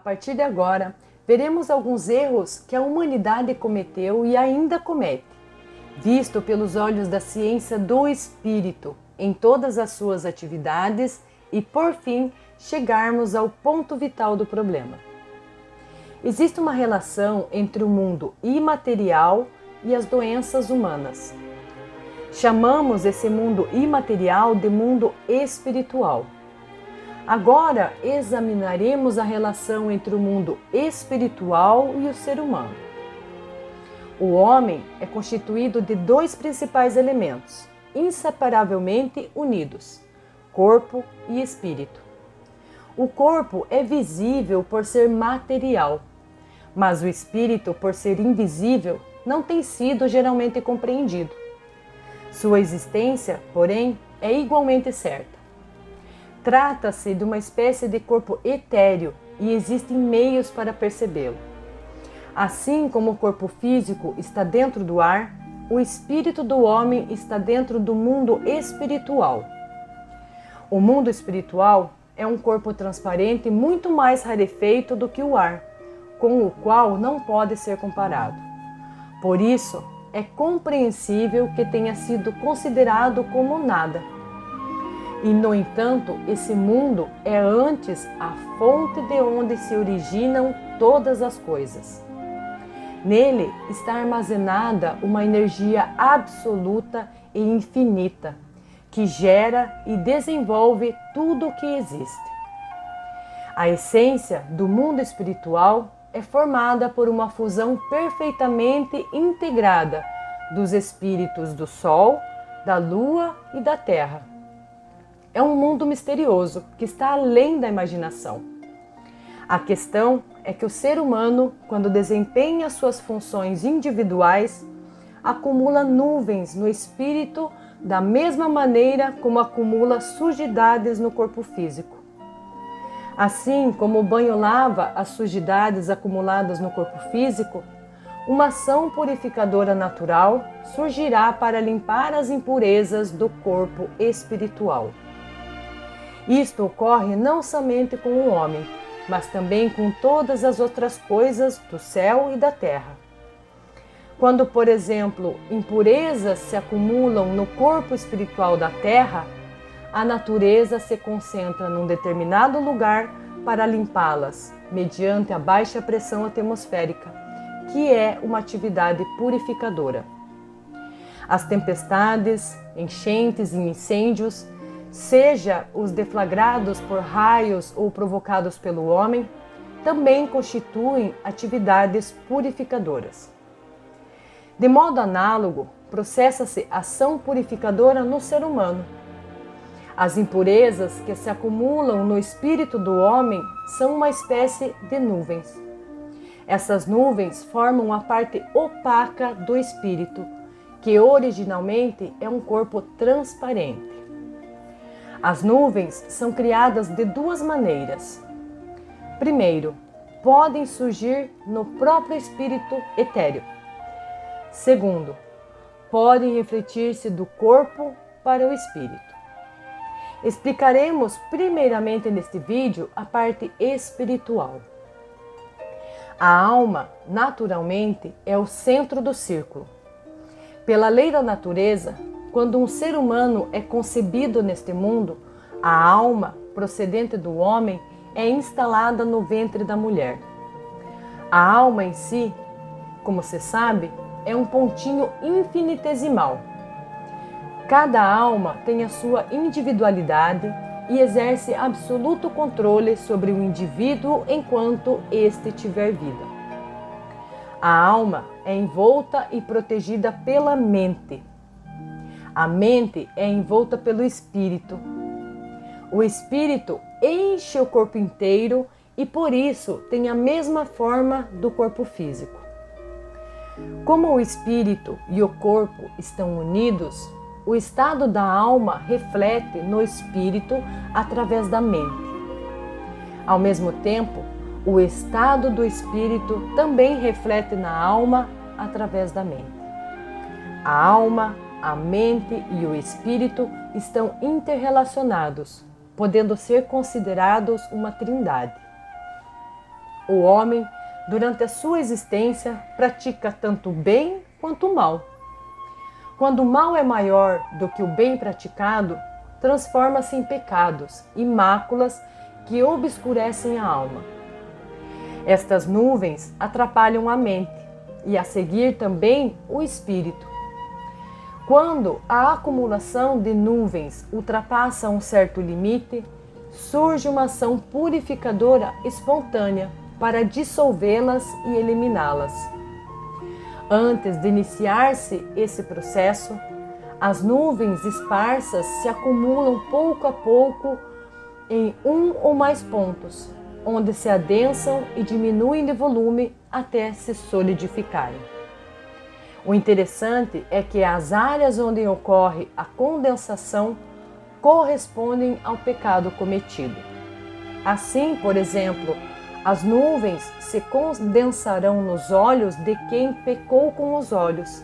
partir de agora, veremos alguns erros que a humanidade cometeu e ainda comete, visto pelos olhos da ciência do espírito em todas as suas atividades e, por fim, chegarmos ao ponto vital do problema. Existe uma relação entre o mundo imaterial e as doenças humanas. Chamamos esse mundo imaterial de mundo espiritual. Agora examinaremos a relação entre o mundo espiritual e o ser humano. O homem é constituído de dois principais elementos, inseparavelmente unidos: corpo e espírito. O corpo é visível por ser material, mas o espírito, por ser invisível, não tem sido geralmente compreendido. Sua existência, porém, é igualmente certa. Trata-se de uma espécie de corpo etéreo e existem meios para percebê-lo. Assim como o corpo físico está dentro do ar, o espírito do homem está dentro do mundo espiritual. O mundo espiritual é um corpo transparente muito mais rarefeito do que o ar, com o qual não pode ser comparado. Por isso, é compreensível que tenha sido considerado como nada. E, no entanto, esse mundo é antes a fonte de onde se originam todas as coisas. Nele está armazenada uma energia absoluta e infinita, que gera e desenvolve tudo o que existe. A essência do mundo espiritual é formada por uma fusão perfeitamente integrada dos espíritos do Sol, da Lua e da Terra. É um mundo misterioso que está além da imaginação. A questão é que o ser humano, quando desempenha suas funções individuais, acumula nuvens no espírito da mesma maneira como acumula sujidades no corpo físico. Assim como o banho lava as sujidades acumuladas no corpo físico, uma ação purificadora natural surgirá para limpar as impurezas do corpo espiritual. Isto ocorre não somente com o homem, mas também com todas as outras coisas do céu e da terra. Quando, por exemplo, impurezas se acumulam no corpo espiritual da terra, a natureza se concentra num determinado lugar para limpá-las, mediante a baixa pressão atmosférica, que é uma atividade purificadora. As tempestades, enchentes e incêndios, seja os deflagrados por raios ou provocados pelo homem, também constituem atividades purificadoras. De modo análogo, processa-se ação purificadora no ser humano. As impurezas que se acumulam no espírito do homem são uma espécie de nuvens. Essas nuvens formam a parte opaca do espírito, que originalmente é um corpo transparente. As nuvens são criadas de duas maneiras. Primeiro, podem surgir no próprio espírito etéreo. Segundo, podem refletir-se do corpo para o espírito. Explicaremos primeiramente neste vídeo a parte espiritual. A alma, naturalmente, é o centro do círculo. Pela lei da natureza, quando um ser humano é concebido neste mundo, a alma, procedente do homem, é instalada no ventre da mulher. A alma em si, como se sabe, é um pontinho infinitesimal. Cada alma tem a sua individualidade e exerce absoluto controle sobre o indivíduo enquanto este tiver vida. A alma é envolta e protegida pela mente. A mente é envolta pelo espírito. O espírito enche o corpo inteiro e por isso tem a mesma forma do corpo físico. Como o espírito e o corpo estão unidos, o estado da alma reflete no espírito através da mente. Ao mesmo tempo, o estado do espírito também reflete na alma através da mente. A alma, a mente e o espírito estão interrelacionados, podendo ser considerados uma trindade. O homem, durante a sua existência, pratica tanto o bem quanto o mal. Quando o mal é maior do que o bem praticado, transforma-se em pecados e máculas que obscurecem a alma. Estas nuvens atrapalham a mente e, a seguir, também o espírito. Quando a acumulação de nuvens ultrapassa um certo limite, surge uma ação purificadora espontânea para dissolvê-las e eliminá-las. Antes de iniciar-se esse processo, as nuvens esparsas se acumulam pouco a pouco em um ou mais pontos, onde se adensam e diminuem de volume até se solidificarem. O interessante é que as áreas onde ocorre a condensação correspondem ao pecado cometido. Assim, por exemplo, as nuvens se condensarão nos olhos de quem pecou com os olhos,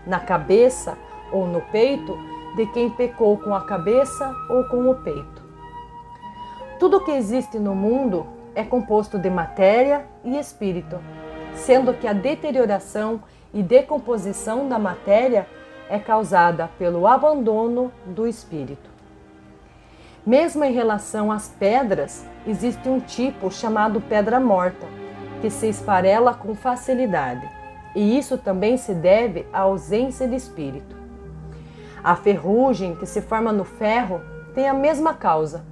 na cabeça ou no peito de quem pecou com a cabeça ou com o peito. Tudo o que existe no mundo é composto de matéria e espírito, sendo que a deterioração e decomposição da matéria é causada pelo abandono do espírito. Mesmo em relação às pedras, existe um tipo chamado pedra morta, que se esfarela com facilidade, e isso também se deve à ausência de espírito. A ferrugem que se forma no ferro tem a mesma causa,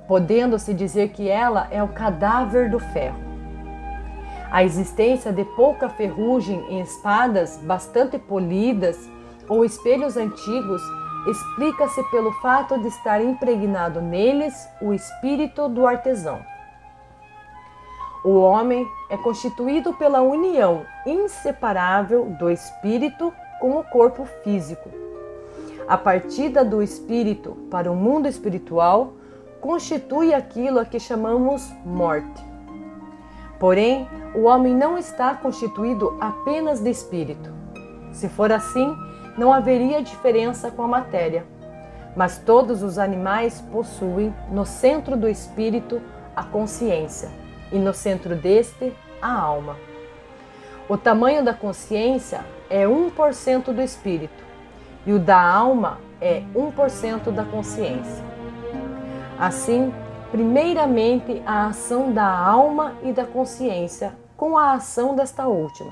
podendo-se dizer que ela é o cadáver do ferro. A existência de pouca ferrugem em espadas bastante polidas ou espelhos antigos explica-se pelo fato de estar impregnado neles o espírito do artesão. O homem é constituído pela união inseparável do espírito com o corpo físico. A partida do espírito para o mundo espiritual constitui aquilo a que chamamos morte. Porém, o homem não está constituído apenas de espírito. Se for assim, não haveria diferença com a matéria. Mas todos os animais possuem no centro do espírito a consciência e no centro deste a alma. O tamanho da consciência é 1% do espírito e o da alma é 1% da consciência. Assim, primeiramente a ação da alma e da consciência com a ação desta última.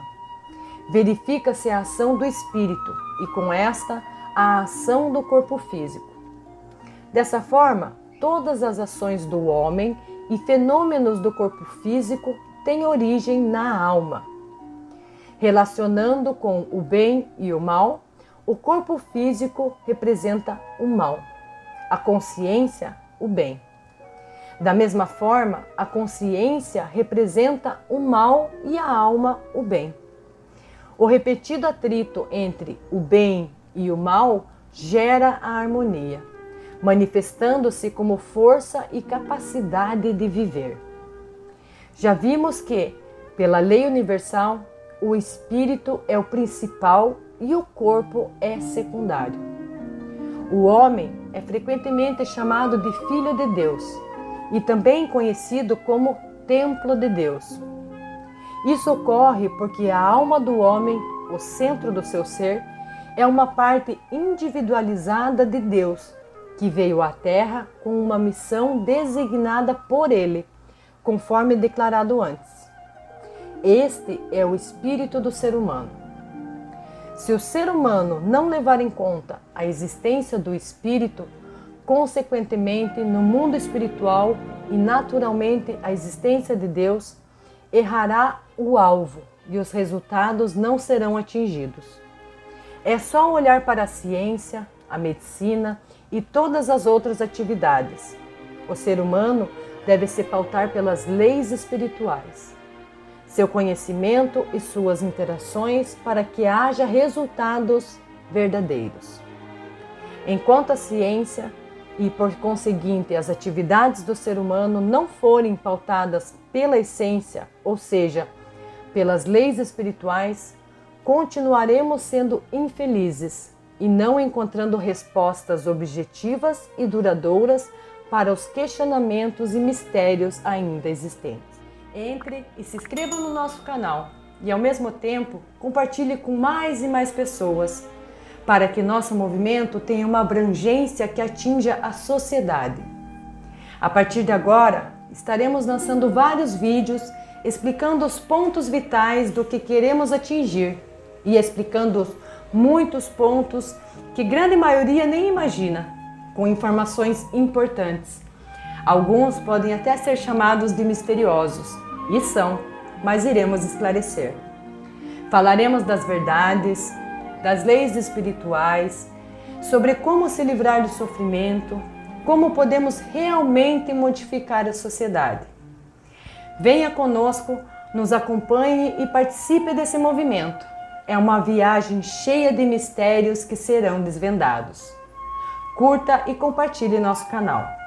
Verifica-se a ação do espírito e com esta a ação do corpo físico. Dessa forma, todas as ações do homem e fenômenos do corpo físico têm origem na alma. Relacionando com o bem e o mal, o corpo físico representa o mal, a consciência, o bem. Da mesma forma, a consciência representa o mal e a alma, o bem. O repetido atrito entre o bem e o mal gera a harmonia, manifestando-se como força e capacidade de viver. Já vimos que, pela lei universal, o espírito é o principal e o corpo é secundário. O homem é frequentemente chamado de Filho de Deus e também conhecido como Templo de Deus. Isso ocorre porque a alma do homem, o centro do seu ser, é uma parte individualizada de Deus, que veio à Terra com uma missão designada por Ele, conforme declarado antes. Este é o espírito do ser humano. Se o ser humano não levar em conta a existência do espírito, consequentemente no mundo espiritual e naturalmente a existência de Deus, errará o alvo e os resultados não serão atingidos. É só olhar para a ciência, a medicina e todas as outras atividades. O ser humano deve se pautar pelas leis espirituais, seu conhecimento e suas interações para que haja resultados verdadeiros. Enquanto a ciência e, por conseguinte, as atividades do ser humano não forem pautadas pela essência, ou seja, pelas leis espirituais, continuaremos sendo infelizes e não encontrando respostas objetivas e duradouras para os questionamentos e mistérios ainda existentes. Entre e se inscreva no nosso canal e, ao mesmo tempo, compartilhe com mais e mais pessoas, para que nosso movimento tenha uma abrangência que atinja a sociedade. A partir de agora, estaremos lançando vários vídeos explicando os pontos vitais do que queremos atingir e explicando muitos pontos que grande maioria nem imagina, com informações importantes. Alguns podem até ser chamados de misteriosos, e são, mas iremos esclarecer. Falaremos das verdades, das leis espirituais, sobre como se livrar do sofrimento, como podemos realmente modificar a sociedade. Venha conosco, nos acompanhe e participe desse movimento. É uma viagem cheia de mistérios que serão desvendados. Curta e compartilhe nosso canal.